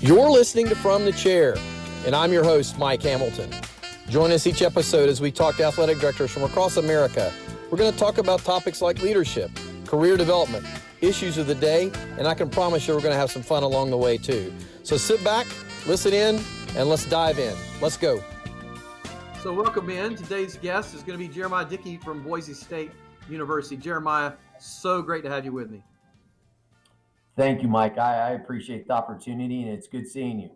You're listening to From the Chair, and I'm your host, Mike Hamilton. Join us each episode as we talk to athletic directors from across America. We're going to talk about topics like leadership, career development, issues of the day, and I can promise you we're going to have some fun along the way too. So sit back, listen in, and let's dive in. Let's go. So welcome in. Today's guest is going to be Jeramiah Dickey from Boise State University. Jeremiah, so great to have you with me. Thank you, Mike. I appreciate the opportunity, and it's good seeing you.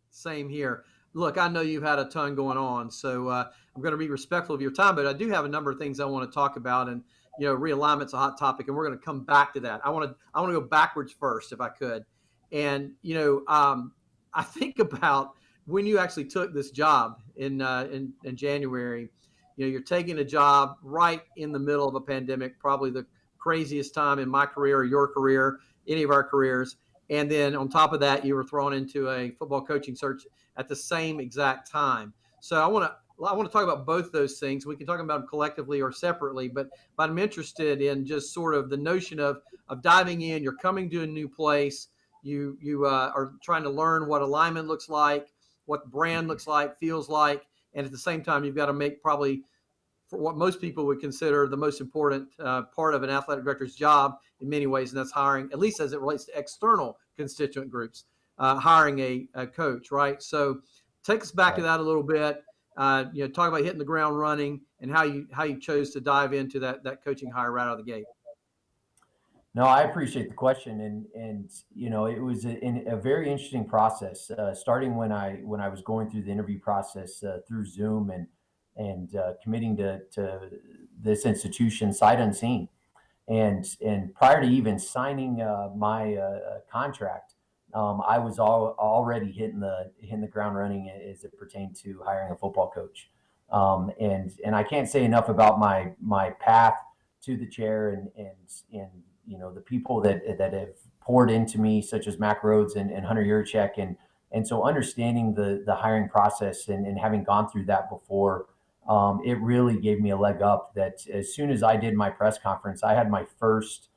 Same here. Look, I know you've had a ton going on, so I'm going to be respectful of your time, but I do have a number of things I want to talk about, and realignment's a hot topic, and we're going to come back to that. I want to go backwards first, if I could, and I think about when you actually took this job in January. You're taking a job right in the middle of a pandemic, probably the craziest time in my career or your career, any of our careers. And then on top of that, you were thrown into a football coaching search at the same exact time. So I want to talk about both those things. We can talk about them collectively or separately, but I'm interested in just sort of the notion of diving in. You're coming to a new place. You are trying to learn what alignment looks like, what brand looks like, feels like, and at the same time, you've got to make probably for what most people would consider the most important part of an athletic director's job in many ways, and that's hiring, at least as it relates to external constituent groups, hiring a coach, right? So take us back to that a little bit. Talk about hitting the ground running and how you chose to dive into that coaching hire right out of the gate. No, I appreciate the question, and it was a very interesting process, starting when I was going through the interview process through Zoom and committing to this institution sight unseen, and prior to even signing my contract, I was already hitting the ground running as it pertained to hiring a football coach, and I can't say enough about my path to the chair and the people that have poured into me, such as Mac Rhodes and Hunter Yurachek, and so understanding the hiring process and having gone through that before. It really gave me a leg up that as soon as I did my press conference, I had my first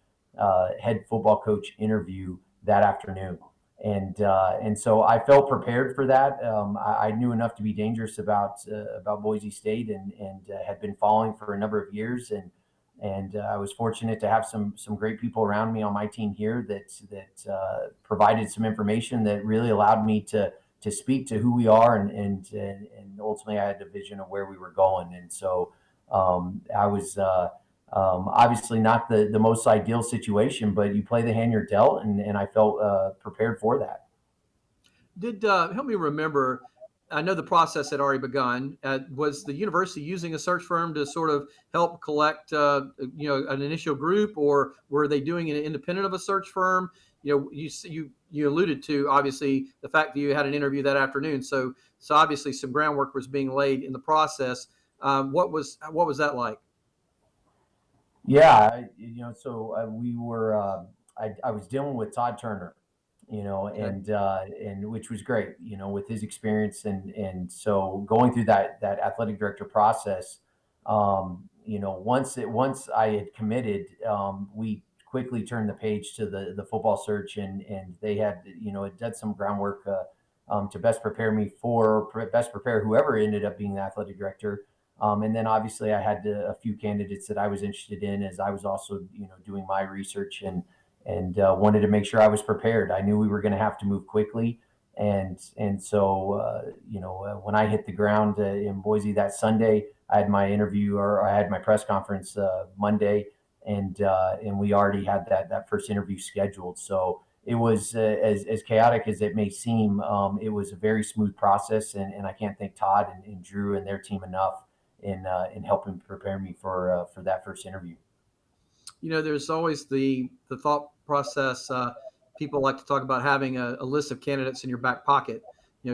head football coach interview that afternoon. And so I felt prepared for that. I knew enough to be dangerous about Boise State and had been following for a number of years. And I was fortunate to have some great people around me on my team here that provided some information that really allowed me to speak to who we are, and ultimately I had a vision of where we were going. And so I was obviously not the most ideal situation, but you play the hand you're dealt, and I felt prepared for that. Did help me remember, I know the process had already begun. Was the university using a search firm to sort of help collect an initial group, or were they doing it independent of a search firm? You alluded to, obviously, the fact that you had an interview that afternoon. So obviously some groundwork was being laid in the process. What was that like? Yeah, we were. I was dealing with Todd Turner, Okay. and which was great, with his experience, and so going through that athletic director process, once I had committed, we quickly turned the page to the football search, and they had it did some groundwork to best prepare whoever ended up being the athletic director, and then obviously I had a few candidates that I was interested in, as I was also doing my research and wanted to make sure I was prepared. I knew we were going to have to move quickly, and so when I hit the ground in Boise that Sunday, I had my interview, or I had my press conference Monday. And we already had that first interview scheduled. So it was as chaotic as it may seem. It was a very smooth process, and I can't thank Todd and Drew and their team enough in helping prepare me for that first interview. There's always the thought process. People like to talk about having a list of candidates in your back pocket,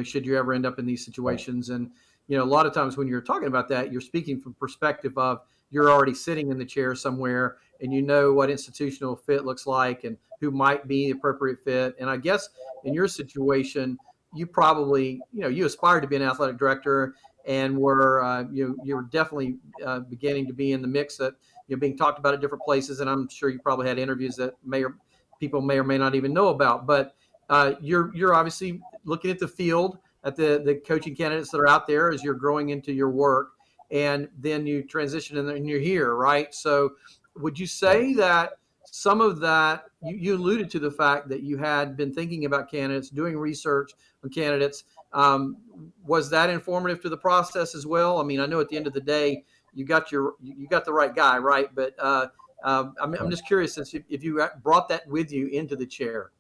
should you ever end up in these situations. And, a lot of times when you're talking about that, you're speaking from perspective of you're already sitting in the chair somewhere and you know what institutional fit looks like and who might be the appropriate fit. And I guess in your situation, you probably, you aspired to be an athletic director and were, you were definitely beginning to be in the mix that, being talked about at different places. And I'm sure you probably had interviews that people may or may not even know about. But you're obviously looking at the field, at the coaching candidates that are out there as you're growing into your work, and then you transition and you're here, right? So, would you Right. say that some of that you alluded to the fact that you had been thinking about candidates, doing research on candidates? Um, was that informative to the process as well? I mean, I know at the end of the day, you got the right guy, right? But I'm just curious if you brought that with you into the chair.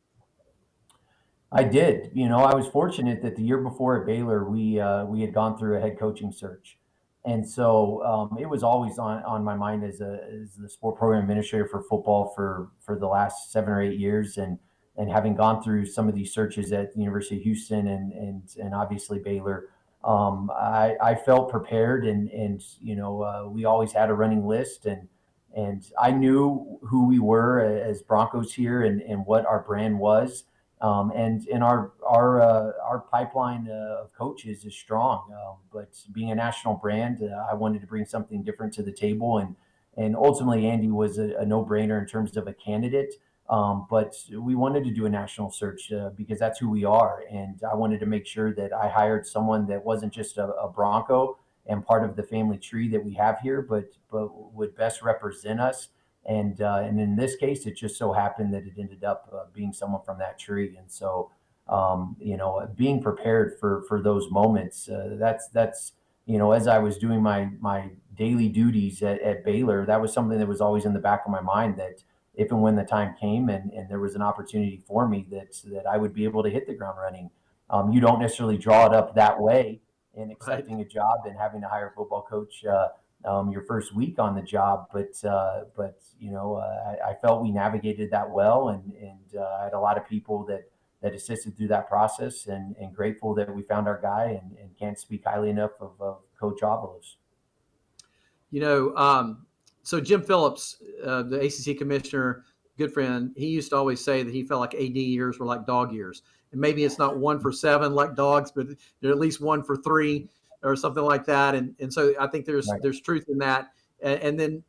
I did. I was fortunate that the year before at Baylor, we had gone through a head coaching search, and so it was always on my mind as the sport program administrator for football for the last 7 or 8 years, and having gone through some of these searches at the University of Houston and obviously Baylor. I felt prepared, and we always had a running list, and I knew who we were as Broncos here, and what our brand was, and our pipeline of coaches is strong. But being a national brand, I wanted to bring something different to the table, and ultimately Andy was a no brainer in terms of a candidate. But we wanted to do a national search because that's who we are, and I wanted to make sure that I hired someone that wasn't just a Bronco and part of the family tree that we have here, but would best represent us, and in this case, it just so happened that it ended up being someone from that tree. And so, being prepared for those moments, that's as I was doing my daily duties at Baylor, that was something that was always in the back of my mind, that if and when the time came and there was an opportunity for me, that I would be able to hit the ground running. You don't necessarily draw it up that way in Right. accepting a job and having to hire a football coach your first week on the job. But I felt we navigated that well, and I had a lot of people that assisted through that process, and grateful that we found our guy, and can't speak highly enough of Coach Avalos. You know, so Jim Phillips, the ACC commissioner, good friend, he used to always say that he felt like AD years were like dog years. And maybe it's not 1 for 7 like dogs, but they're at least 1 for 3 or something like that. And so I think Right. there's truth in that. And then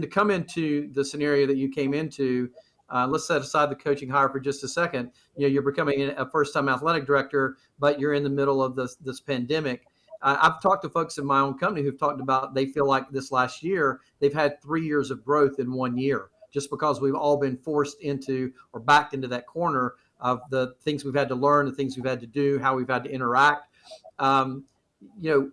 to come into the scenario that you came into, let's set aside the coaching hire for just a second. You're becoming a first time athletic director, but you're in the middle of this pandemic. I've talked to folks in my own company who've talked about they feel like this last year they've had 3 years of growth in 1 year, just because we've all been forced into or backed into that corner of the things we've had to learn, the things we've had to do, how we've had to interact. Um, you know,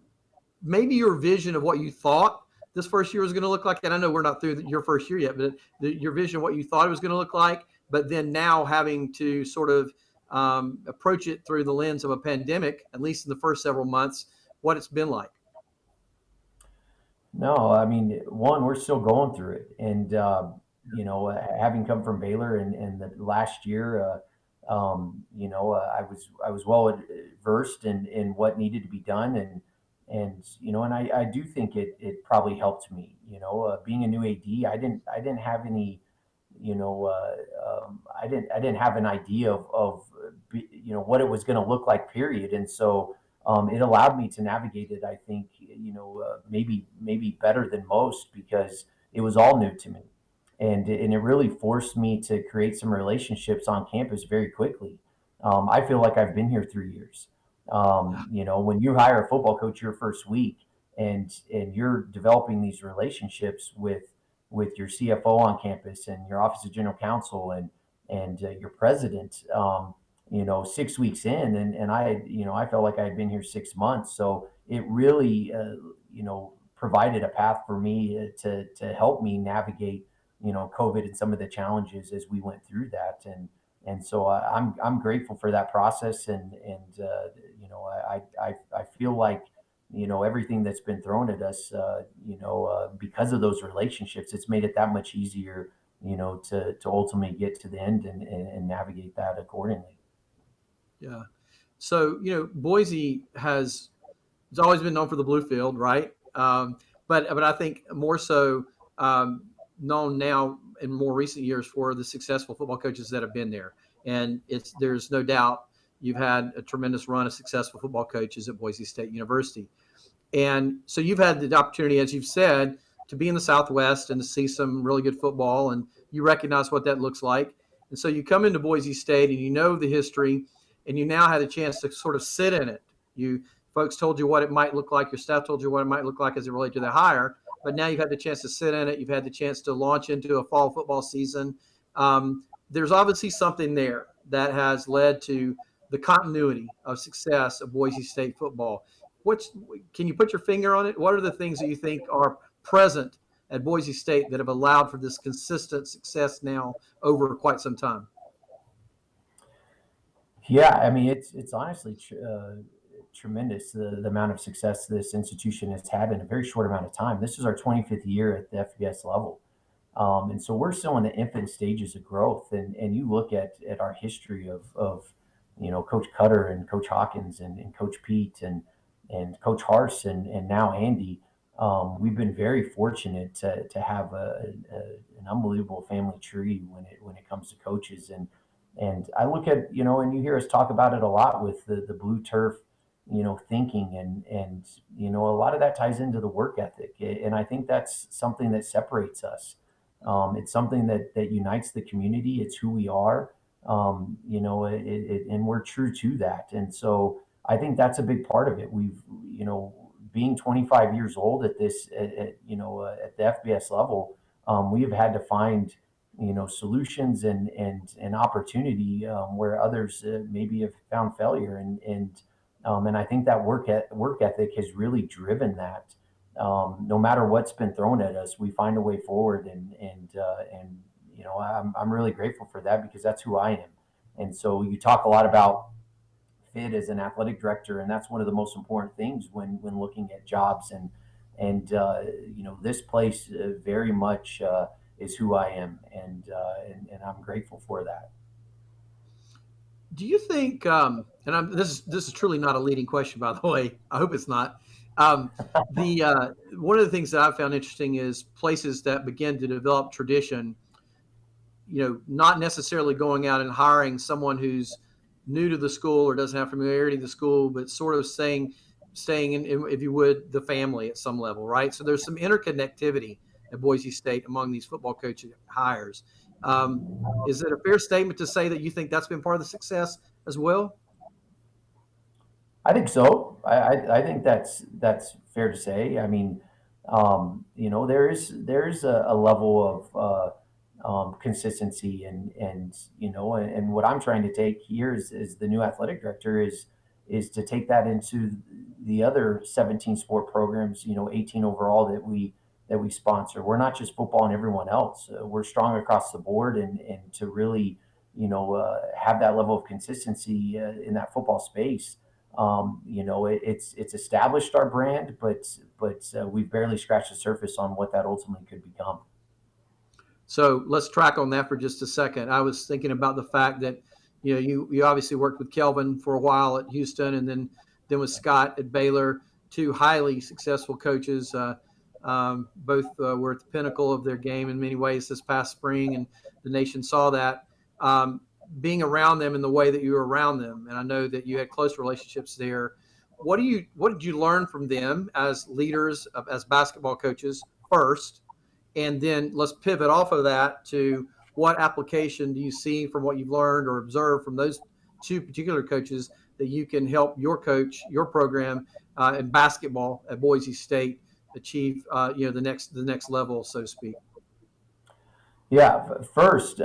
Maybe your vision of what you thought this first year was going to look like, and I know we're not through your first year yet, but your vision of what you thought it was going to look like, but then now having to sort of approach it through the lens of a pandemic, at least in the first several months, what it's been like. No, I mean, one, we're still going through it, and having come from Baylor, and the last year, I was well versed in what needed to be done, and I do think it probably helped me. Being a new AD, I didn't have any, I didn't have an idea of what it was going to look like, period. And so it allowed me to navigate it, I think, maybe better than most, because it was all new to me, and it really forced me to create some relationships on campus very quickly. I feel like I've been here 3 years. When you hire a football coach your first week, and you're developing these relationships with your CFO on campus, and your office of general counsel, and your president, 6 weeks in, and I felt like I had been here 6 months. So it really, provided a path for me to help me navigate, COVID and some of the challenges as we went through that. And so I'm grateful for that process, and I feel like, everything that's been thrown at us, because of those relationships, it's made it that much easier, to ultimately get to the end, and navigate that accordingly. Yeah. So, Boise has always been known for the blue field, right? But I think more so known now in more recent years for the successful football coaches that have been there. And there's no doubt you've had a tremendous run of successful football coaches at Boise State University. And so you've had the opportunity, as you've said, to be in the Southwest and to see some really good football, and you recognize what that looks like. And so you come into Boise State and you know the history, and you now had a chance to sort of sit in it. You folks told you what it might look like. Your staff told you what it might look like as it related to the hire. But now you've had the chance to sit in it. You've had the chance to launch into a fall football season. There's obviously something there that has led to the continuity of success of Boise State football. Can you put your finger on it? What are the things that you think are present at Boise State that have allowed for this consistent success now over quite some time? Yeah, I mean, it's honestly tremendous the amount of success this institution has had in a very short amount of time. This is our 25th year at the FBS level. And so we're still in the infant stages of growth. And you look at our history of Coach Cutter and Coach Hawkins and Coach Pete and Coach Harse and now Andy. We've been very fortunate to have an unbelievable family tree when it comes to coaches. And I look at, and you hear us talk about it a lot with the blue turf, thinking and a lot of that ties into the work ethic. And I think that's something that separates us. It's something that unites the community. It's who we are, and we're true to that. And so I think that's a big part of it. Being 25 years old at at the FBS level, we have had to find, solutions and opportunity where others maybe have found failure. And I think that work ethic has really driven that. No matter what's been thrown at us, we find a way forward, and I'm really grateful for that because that's who I am. And so you talk a lot about fit as an athletic director, and that's one of the most important things when looking at jobs. And this place very much is who I am, and I'm grateful for that. Do you think? This is truly not a leading question, by the way. I hope it's not. The One of the things that I've found interesting is places that begin to develop tradition. Not necessarily going out and hiring someone who's new to the school or doesn't have familiarity with the school, but sort of staying in, if you would, the family at some level, right? So there's some interconnectivity at Boise State among these football coach hires. Um, is it a fair statement to say that you think that's been part of the success as well? I think so. I think that's fair to say. I mean, there is a level of consistency and what I'm trying to take here is the new athletic director is to take that into the other 17 sport programs, 18 overall that we sponsor. We're not just football and everyone else. We're strong across the board, and to really have that level of consistency in that football space. It's established our brand, but we've barely scratched the surface on what that ultimately could become. So let's track on that for just a second. I was thinking about the fact that you obviously worked with Kelvin for a while at Houston, and then with Scott at Baylor, two highly successful coaches. Both were at the pinnacle of their game in many ways this past spring, and the nation saw that. Being around them in the way that you were around them, and I know that you had close relationships there. What did you learn from them as leaders, as basketball coaches first, and then let's pivot off of that to what application do you see from what you've learned or observed from those two particular coaches that you can help your coach, your program in basketball at Boise State achieve the next level, so to speak. Yeah, first,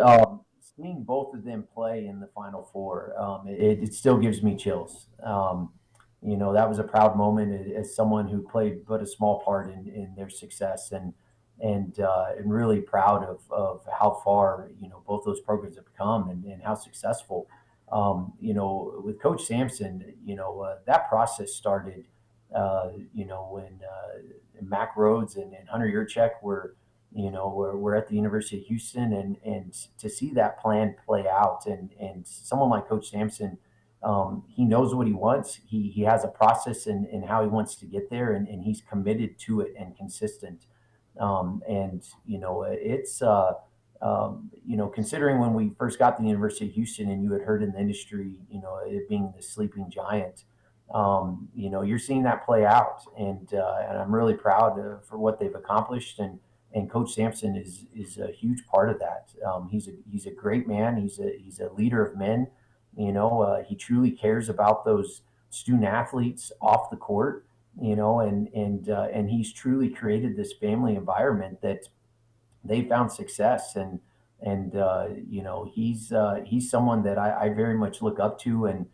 seeing both of them play in the Final Four, it still gives me chills. That was a proud moment as someone who played but a small part in their success, and really proud of how far both those programs have come and how successful. With Coach Sampson, that process started, when Mac Rhodes and Hunter Yurchek were at the University of Houston, and to see that plan play out, and someone like Coach Sampson, he knows what he wants. He has a process in how he wants to get there, and he's committed to it and consistent. And it's considering when we first got to the University of Houston, and you had heard in the industry, it being the sleeping giant. You're seeing that play out, and I'm really proud for what they've accomplished, and and Coach Sampson is a huge part of that. He's a great man. He's a leader of men. He truly cares about those student athletes off the court. And he's truly created this family environment that they found success. He's someone that I very much look up to, and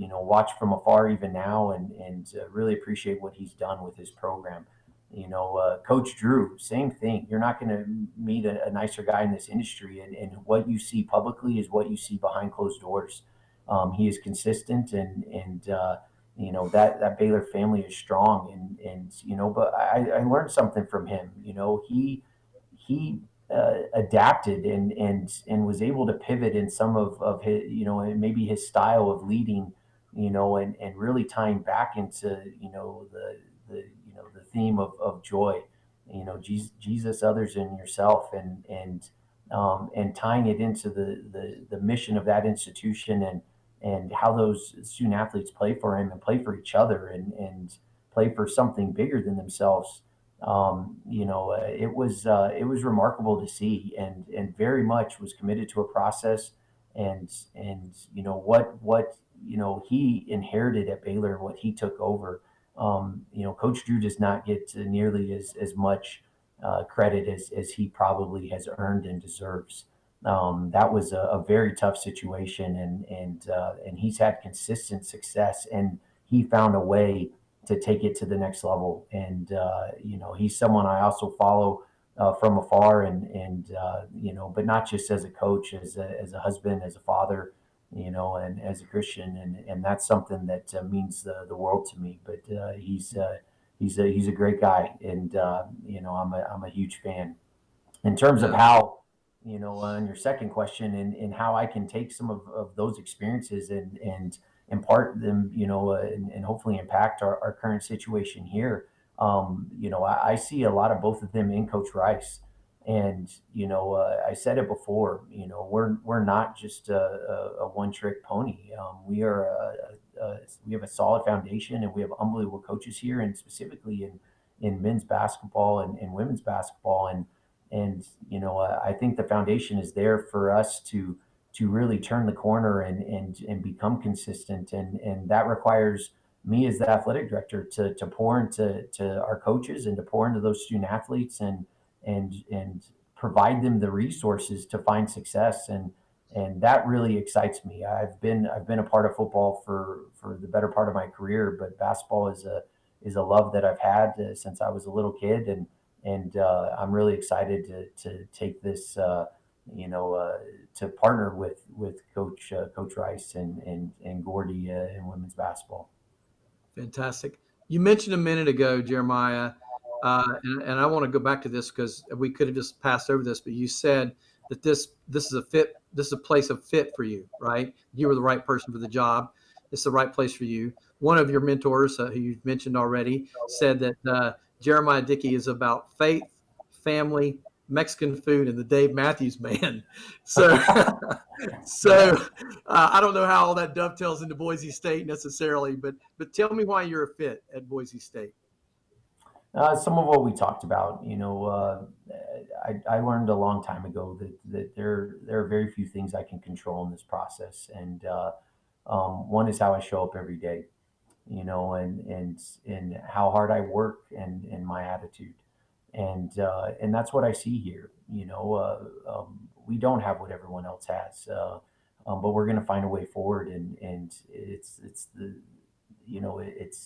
watch from afar even now, and really appreciate what he's done with his program. Coach Drew, same thing. You're not going to meet a nicer guy in this industry, and what you see publicly is what you see behind closed doors. He is consistent, and that Baylor family is strong, but I learned something from him. He adapted and was able to pivot in some of his, and maybe his style of leading, and really tying back into, the theme of joy, Jesus, others, and yourself, and tying it into the mission of that institution, and how those student athletes play for him and play for each other, and play for something bigger than themselves. It was remarkable to see, and very much was committed to a process, and he inherited at Baylor, what he took over. Coach Drew does not get to nearly as much credit as he probably has earned and deserves. That was a very tough situation, and he's had consistent success, and he found a way to take it to the next level. And he's someone I also follow from afar, but not just as a coach, as a husband, as a father, and as a Christian, and that's something that means the world to me. But he's a great guy, and I'm a huge fan. In terms of how, on your second question, and how I can take some of those experiences and impart them, and hopefully impact our current situation here. I see a lot of both of them in Coach Rice. And, I said it before, we're not just a one trick pony. We have a solid foundation, and we have unbelievable coaches here, and specifically in men's basketball and women's basketball. I think the foundation is there for us to really turn the corner and become consistent. And that requires me as the athletic director to pour into our coaches, and to pour into those student athletes, and provide them the resources to find success. And that really excites me. I've been a part of football for the better part of my career, but basketball is a love that I've had since I was a little kid, and I'm really excited to take this, to partner with Coach Rice and Gordy in women's basketball. Fantastic. You mentioned a minute ago, Jeremiah, and I want to go back to this because we could have just passed over this, but you said that this is a fit. This is a place of fit for you, right? You were the right person for the job. It's the right place for you. One of your mentors, who you've mentioned already, said that Jeremiah Dickey is about faith, family, Mexican food, and the Dave Matthews Band. So, I don't know how all that dovetails into Boise State necessarily, but tell me why you're a fit at Boise State. Some of what we talked about, I learned a long time ago that there are very few things I can control in this process, and one is how I show up every day, and how hard I work, and my attitude, and that's what I see here. We don't have what everyone else has, but we're going to find a way forward, and it's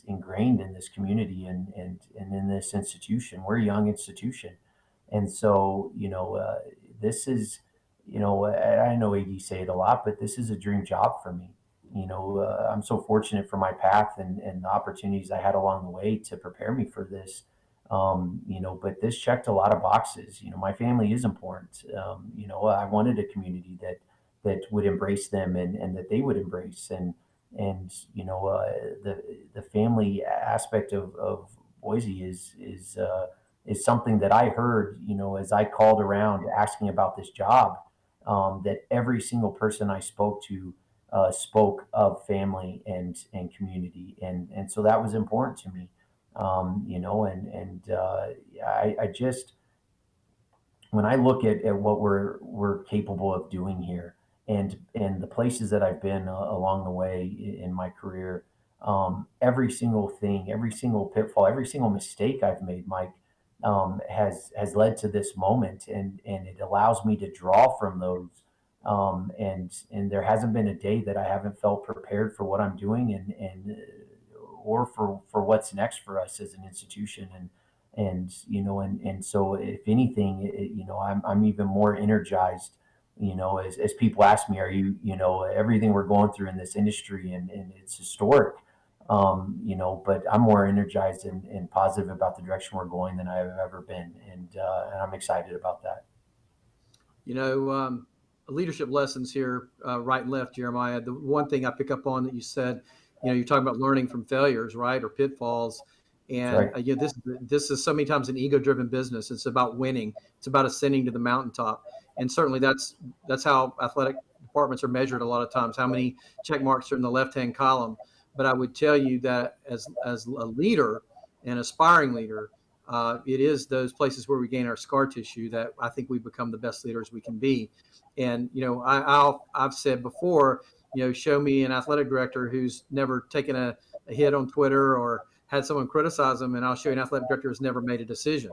ingrained in this community, and in this institution. We're a young institution, and so this is, I know AD say it a lot, but this is a dream job for me. I'm so fortunate for my path, and the opportunities I had along the way to prepare me for this. But this checked a lot of boxes. My family is important. I wanted a community that would embrace them, and that they would embrace, and the family aspect of Boise is something that I heard, as I called around asking about this job, that every single person I spoke to spoke of family and community, and so that was important to me. I just, when I look at what we're capable of doing here, and the places that I've been along the way in my career, every single thing, every single pitfall, every single mistake I've made, Mike, has led to this moment, and it allows me to draw from those. And there hasn't been a day that I haven't felt prepared for what I'm doing, and or for what's next for us as an institution. And and so if anything, I'm even more energized, as people ask me, are you, everything we're going through in this industry, and it's historic, but I'm more energized and positive about the direction we're going than I've ever been, and I'm excited about that. You know, leadership lessons here, right and left, Jeremiah. The one thing I pick up on that you said, you're talking about learning from failures, right, or pitfalls. That's And right. this is so many times an ego-driven business. It's about winning. It's about ascending to the mountaintop. And certainly that's how athletic departments are measured a lot of times. How many check marks are in the left-hand column? But I would tell you that as a leader, an aspiring leader, it is those places where we gain our scar tissue that I think we become the best leaders we can be. And I've said before, show me an athletic director who's never taken a hit on Twitter or had someone criticize them, and I'll show you an athletic director who's never made a decision.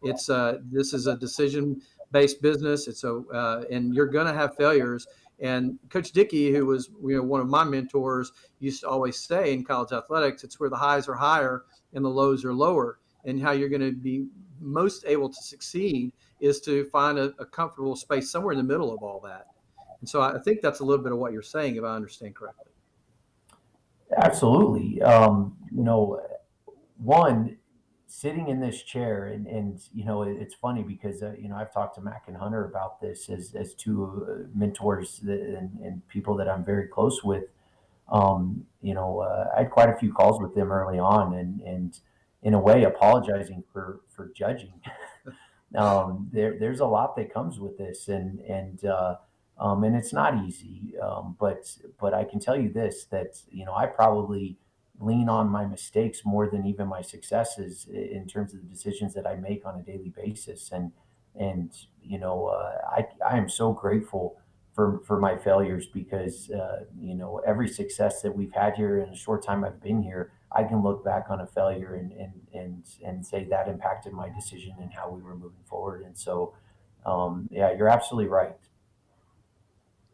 It's this is a decision based business. And you're going to have failures. And Coach Dickey, who was one of my mentors, used to always say in college athletics, it's where the highs are higher and the lows are lower. And how you're going to be most able to succeed is to find a comfortable space somewhere in the middle of all that. And so I think that's a little bit of what you're saying, if I understand correctly. Absolutely. One, sitting in this chair, and it's funny because I've talked to Mac and Hunter about this as two mentors and people that I'm very close with. I had quite a few calls with them early on, and in a way apologizing for judging. There's a lot that comes with this, and it's not easy. But I can tell you this, that I probably lean on my mistakes more than even my successes in terms of the decisions that I make on a daily basis. And I am so grateful for my failures, because every success that we've had here in a short time I've been here, I can look back on a failure and say that impacted my decision and how we were moving forward. And so, yeah, you're absolutely right.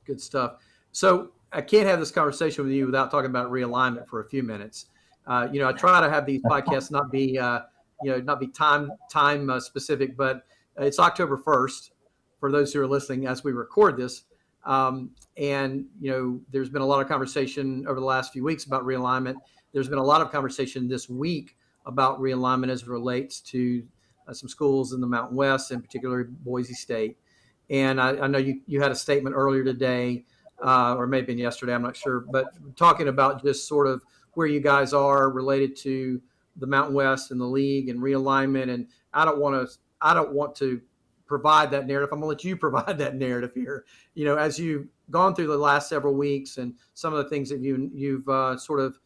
Good stuff. So I can't have this conversation with you without talking about realignment for a few minutes. I try to have these podcasts not be time specific, but it's October 1st for those who are listening as we record this. And there's been a lot of conversation over the last few weeks about realignment. There's been a lot of conversation this week about realignment as it relates to some schools in the Mountain West, in particular Boise State. And I know you had a statement earlier today, or maybe yesterday, I'm not sure, but talking about just sort of where you guys are related to the Mountain West and the league and realignment. And I don't want to provide that narrative. I'm going to let you provide that narrative here. As you've gone through the last several weeks and some of the things that you've sort of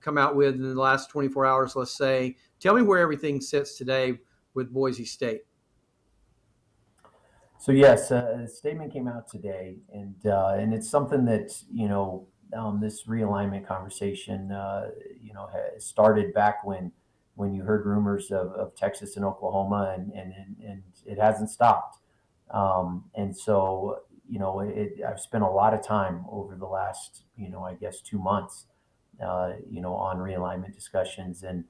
come out with in the last 24 hours, let's say, tell me where everything sits today with Boise State. So yes, a statement came out today, and it's something that this realignment conversation has started back when you heard rumors of Texas and Oklahoma, and it hasn't stopped. And so I've spent a lot of time over the last I guess 2 months on realignment discussions, and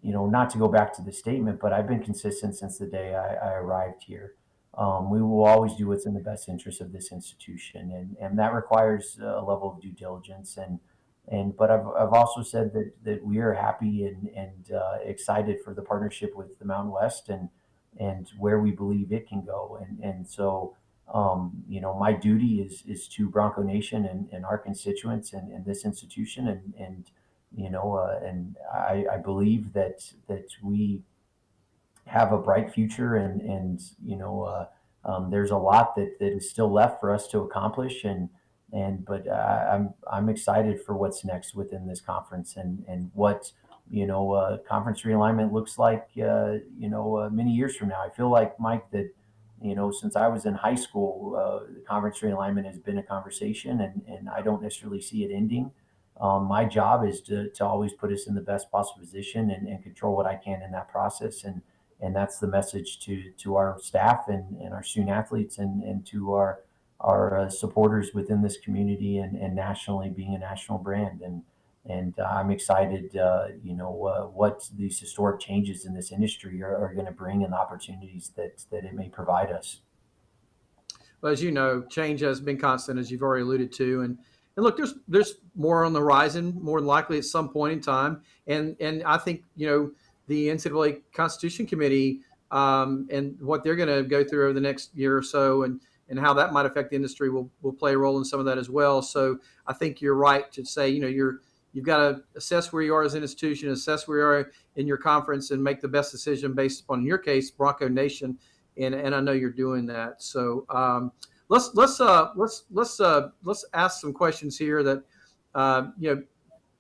not to go back to the statement, but I've been consistent since the day I arrived here. We will always do what's in the best interest of this institution, and that requires a level of due diligence. But I've also said that we are happy and excited for the partnership with the Mountain West, and where we believe it can go. And so my duty is to Bronco Nation and our constituents and this institution, and I believe that we have a bright future, and there's a lot that is still left for us to accomplish, but I'm excited for what's next within this conference, and what conference realignment looks like, many years from now. I feel like, Mike, that, since I was in high school, the conference realignment has been a conversation, and I don't necessarily see it ending. My job is to always put us in the best possible position and control what I can in that process. And that's the message to our staff and our student athletes and to our supporters within this community and nationally, being a national brand. And I'm excited, what these historic changes in this industry are going to bring, and the opportunities that it may provide us. Well, as you know, change has been constant, as you've already alluded to, and look, there's more on the horizon, more than likely at some point in time, and I think the NCAA Constitution Committee and what they're going to go through over the next year or so, and how that might affect the industry will play a role in some of that as well. So I think you're right to say you've got to assess where you are as an institution, assess where you are in your conference, and make the best decision based upon, in your case, Bronco Nation. And I know you're doing that. So let's ask some questions here that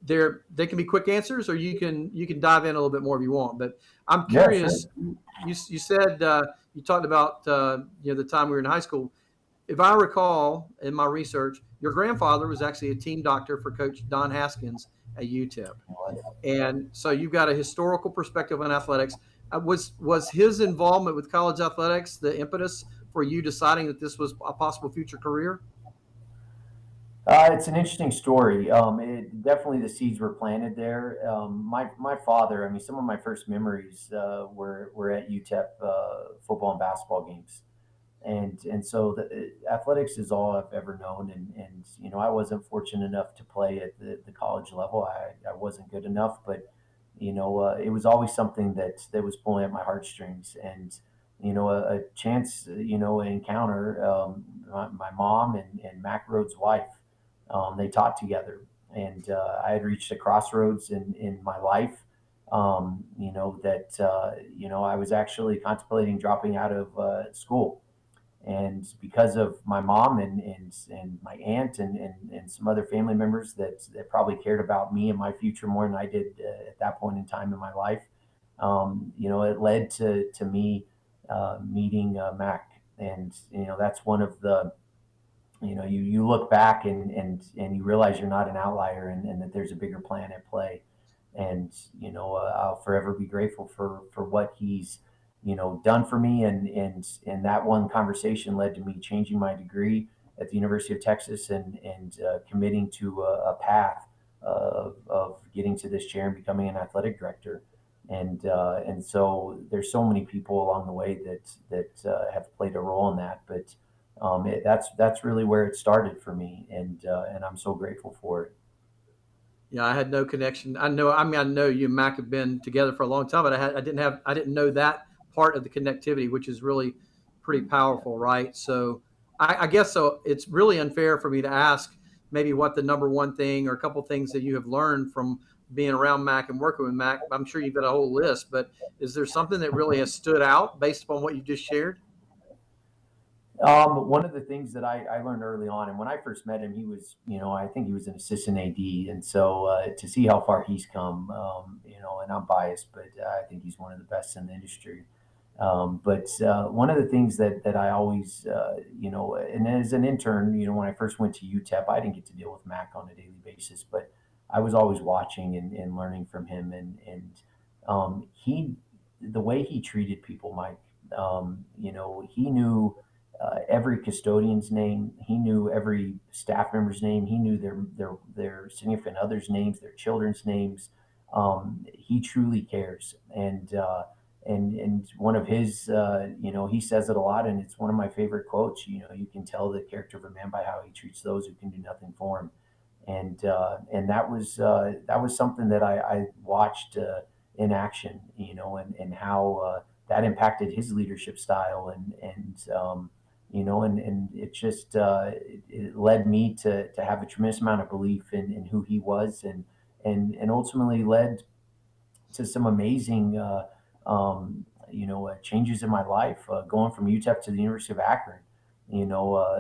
they can be quick answers, or you can dive in a little bit more if you want. But I'm curious. Yeah, sure. You said you talked about the time we were in high school. If I recall in my research, your grandfather was actually a team doctor for Coach Don Haskins at UTEP. And so you've got a historical perspective on athletics. Was his involvement with college athletics the impetus for you deciding that this was a possible future career? It's an interesting story. Definitely the seeds were planted there. My father. I mean, some of my first memories were at UTEP football and basketball games, and so athletics is all I've ever known. And I wasn't fortunate enough to play at the college level. I wasn't good enough, but it was always something that was pulling at my heartstrings. And a chance, encounter. My mom and Mac Rhodes' wife, they taught together, and I had reached a crossroads in my life. That I was actually contemplating dropping out of school, and because of my mom and my aunt and some other family members that probably cared about me and my future more than I did at that point in time in my life, it led to me meeting Mac. And that's one of the, you look back and you realize you're not an outlier, and that there's a bigger plan at play. And I'll forever be grateful for what he's done for me. And that one conversation led to me changing my degree at the University of Texas, and committing to a path of getting to this chair and becoming an athletic director. And so there's so many people along the way that have played a role in that. But that's really where it started for me, and I'm so grateful for it. Yeah, I had no connection. I know. I mean, I know you and Mac have been together for a long time, but I didn't know that part of the connectivity, which is really pretty powerful, right? So, I guess so. It's really unfair for me to ask maybe what the number one thing or a couple things that you have learned from being around Mac and working with Mac. I'm sure you've got a whole list, but is there something that really has stood out based upon what you just shared? One of the things that I learned early on, and when I first met him, he was, I think he was an assistant AD. And so to see how far he's come, and I'm biased, but I think he's one of the best in the industry. But one of the things that I always, and as an intern, when I first went to UTEP, I didn't get to deal with Mac on a daily basis, but I was always watching and learning from him. The way he treated people, Mike, he knew every custodian's name. He knew every staff member's name. He knew their significant others' names, their children's names. He truly cares. And one of his, he says it a lot, and it's one of my favorite quotes. You can tell the character of a man by how he treats those who can do nothing for him. And that was something that I watched in action, and how that impacted his leadership style. And it just it led me to have a tremendous amount of belief in who he was, and ultimately led to some amazing changes in my life, going from UTEP to the University of Akron,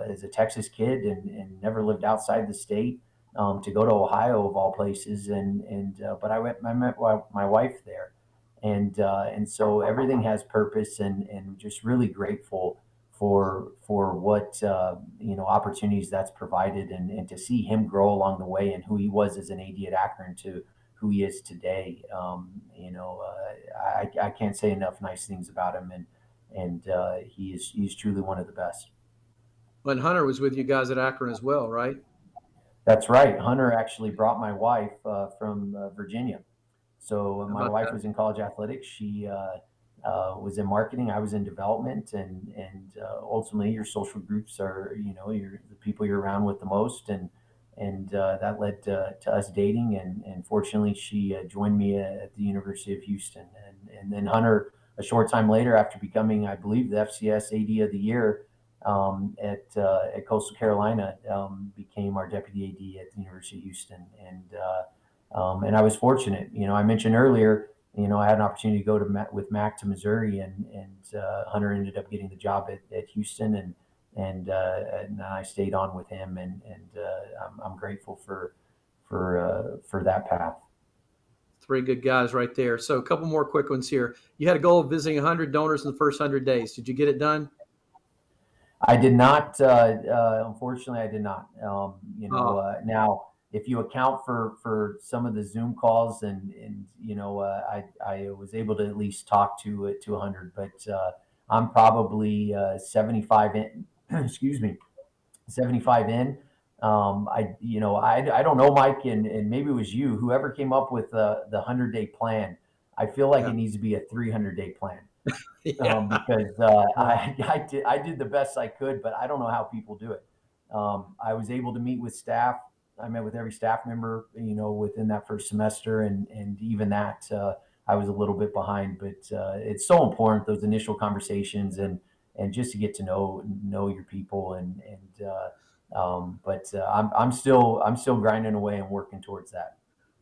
as a Texas kid, and never lived outside the state. to go to Ohio of all places, but I met my wife there, and so everything has purpose, and just really grateful for what opportunities that's provided, and to see him grow along the way, and who he was as an AD at Akron to who he is today. I can't say enough nice things about him, and he's truly one of the best. And Hunter was with you guys at Akron as well, right? That's right. Hunter actually brought my wife from Virginia. So How my about wife that? was in college athletics. She was in marketing. I was in development, and ultimately, your social groups are you're the people you're around with the most, and that led to us dating. And fortunately, she joined me at the University of Houston, and then Hunter a short time later, after becoming, I believe, the FCS AD of the year at Coastal Carolina, became our deputy AD at the University of Houston, and I was fortunate. I mentioned earlier, I had an opportunity to go with Mac to Missouri, and Hunter ended up getting the job at Houston, and I stayed on with him, and I'm grateful for that path. Three good guys right there. So a couple more quick ones here. You had a goal of visiting 100 donors in the first 100 days. Did you get it done? I did not. Unfortunately, I did not. Oh, Now, if you account for some of the Zoom calls, and I was able to at least talk to 100, but I'm probably 75 in. Excuse me, 75 in. I don't know, Mike, and maybe it was you, whoever came up with the 100-day plan. I feel like yeah. it needs to be a 300-day plan, Yeah. because Yeah. I did the best I could, but I don't know how people do it. I was able to meet with staff. I met with every staff member, within that first semester, and even that I was a little bit behind. But it's so important, those initial conversations, and just to get to know your people, but I'm still grinding away and working towards that.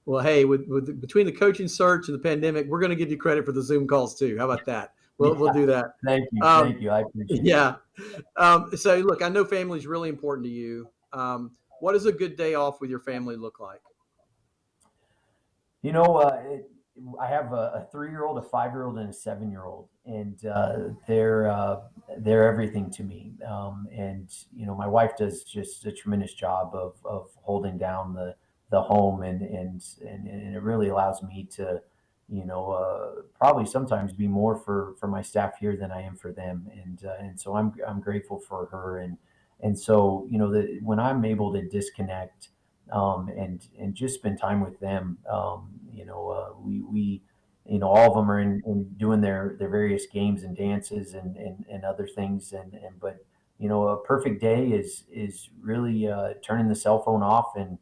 Well, hey, with between the coaching search and the pandemic, we're going to give you credit for the Zoom calls too. How about that? We'll Yeah, do that. Um, thank you. I appreciate it. yeah. So look, I know family is really important to you. What does a good day off with your family look like? You know, I have a 3-year-old, a 5-year-old, and a 7-year-old, and they're everything to me. And my wife does just a tremendous job of holding down the home, and it really allows me to, probably sometimes be more for my staff here than I am for them, and so I'm grateful for her, and so when I'm able to disconnect, and just spend time with them. We all of them are in doing their various games and dances, and other things, and but a perfect day is really turning the cell phone off, and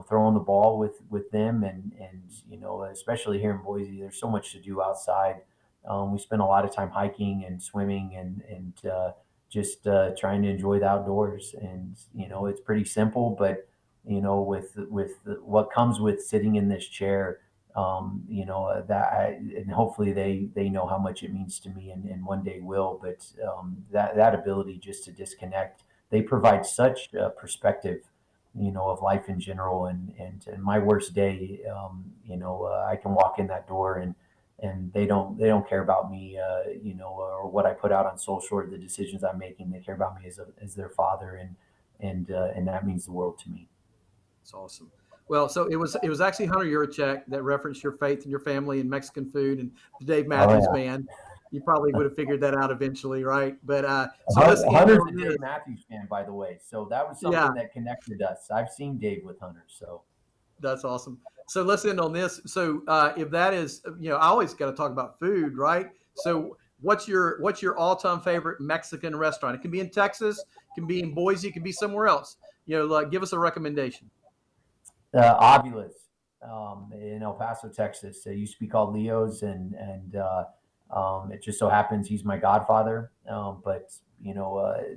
throwing the ball with them, and especially here in Boise, there's so much to do outside. We spend a lot of time hiking and swimming, and just trying to enjoy the outdoors. And it's pretty simple, but with what comes with sitting in this chair, and hopefully they know how much it means to me, and one day will. But that ability just to disconnect, they provide such perspective, of life in general. And my worst day, I can walk in that door, and they don't care about me, or what I put out on social, or the decisions I'm making. They care about me as their father, and that means the world to me. It's awesome. Well, so it was actually Hunter Yurchek that referenced your faith and your family and Mexican food and the Dave Oh Matthews yeah, Band. You probably would have figured that out eventually, right? But so let's end Hunter's on a this. Dave Matthews fan, by the way. So that was Yeah, something that connected us. I've seen Dave with Hunter, so that's awesome. So let's end on this. So if that is, I always got to talk about food, right? So what's your all-time favorite Mexican restaurant? It can be in Texas, it can be in Boise, it can be somewhere else. Like give us a recommendation. Ovilus, in El Paso, Texas. It used to be called Leo's, and it just so happens he's my godfather. But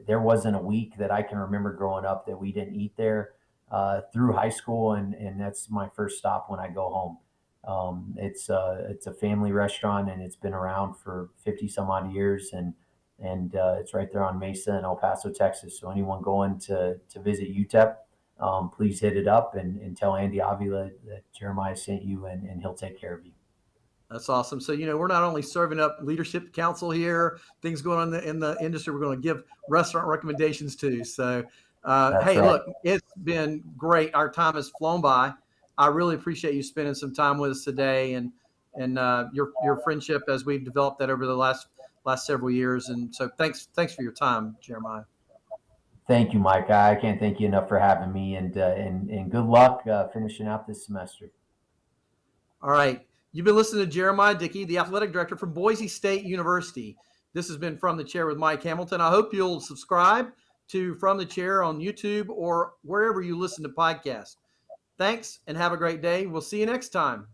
there wasn't a week that I can remember growing up that we didn't eat there through high school, and that's my first stop when I go home. It's a family restaurant, and it's been around for 50 some odd years, and it's right there on Mesa in El Paso, Texas. So anyone going to visit UTEP, please hit it up and tell Andy Avila that Jeremiah sent you, and he'll take care of you. That's awesome. So, we're not only serving up leadership counsel here, things going on in the industry, we're going to give restaurant recommendations too. So, hey, right. Look, it's been great. Our time has flown by. I really appreciate you spending some time with us today, and your friendship as we've developed that over the last several years. And so, thanks for your time, Jeremiah. Thank you, Mike. I can't thank you enough for having me, and good luck finishing out this semester. All right. You've been listening to Jeramiah Dickey, the athletic director from Boise State University. This has been From the Chair with Mike Hamilton. I hope you'll subscribe to From the Chair on YouTube or wherever you listen to podcasts. Thanks and have a great day. We'll see you next time.